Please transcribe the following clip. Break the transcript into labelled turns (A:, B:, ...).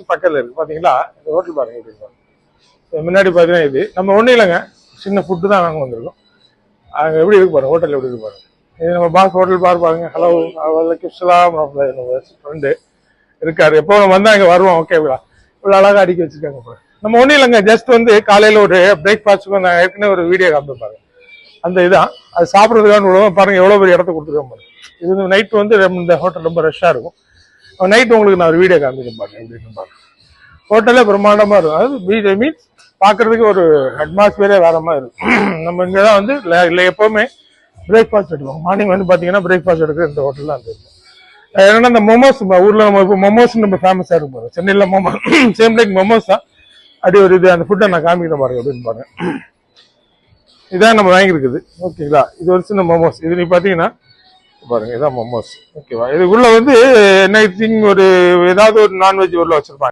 A: பக்கத்தில் இருக்கு பார்த்தீங்களா? இந்த ஹோட்டல் பாருங்க எப்படி இருக்கும். முன்னாடி பார்த்தீங்கன்னா இது நம்ம ஒன்றும் இல்லைங்க, சின்ன ஃபுட்டு தான் நாங்கள் வந்திருக்கோம். அங்கே எப்படி இருக்கு பாருங்க, ஹோட்டல் எப்படி இருக்கு பாருங்க. இது நம்ம பாஸ் ஹோட்டல் பாருங்க. ஹலோ கிப்ஸ்லாம் ஃப்ரெண்டு இருக்காரு. எப்போ நம்ம வந்தால் இங்கே வருவோம். ஓகேங்களா? இவ்வளோ அழகாக அடிக்க வச்சிருக்காங்க பாருங்க. நம்ம ஒன்றும் இல்லைங்க, ஜஸ்ட் வந்து காலையில் ஒரு பிரேக்ஃபாஸ்ட்டுக்கு நான் ஏற்கனவே ஒரு வீடியோ காமிப்பாங்க. அந்த இதான் அது சாப்பிட்றதுக்கான பாருங்க எவ்வளோ பெரிய இடத்த கொடுத்துருக்கோம் பாருங்க. இது நைட்டு வந்து இந்த ஹோட்டல் ரொம்ப ரஷ்ஷாக இருக்கும். நைட்டு உங்களுக்கு நான் ஒரு வீடியோ காமிக்கிறேன் பாருங்க எப்படின்னு பாருங்க. ஹோட்டலே பிரம்மாண்டமாக இருக்கும். அதாவது மீன்ஸ் பார்க்கறதுக்கு ஒரு அட்மாஸ்பியரே வேற மாதிரி இருக்கும். நம்ம இங்கே தான் வந்து இல்லை எப்போவுமே பிரேக்ஃபாஸ்ட் எடுப்போம். மார்னிங் வந்து பார்த்தீங்கன்னா பிரேக்ஃபாஸ்ட் எடுக்கிற இந்த ஹோட்டல் தான் இருக்கும். ஏன்னா இந்த மொமோஸ் ஊரில் நம்ம இப்போ மொமோஸ் நம்ம ஃபேமஸாக இருக்கும். சென்னையில் மொமோஸ் சேம் லைக் மொமோஸ் தான். அப்படி ஒரு இது அந்த ஃபுட்டை நான் காமிக்கிறேன் பாருங்க அப்படின்னு பாருங்க. இதான் நம்ம வாங்கியிருக்குது. ஓகேங்களா? இது ஒரு சின்ன மொமோஸ். இது நீ பார்த்தீங்கன்னா பாருங்க, இதான் மொமோஸ். ஓகேவா? இது உள்ள வந்து என்ன ஒரு ஏதாவது ஒரு நான்வெஜ் உள்ள வச்சிருப்பாங்க.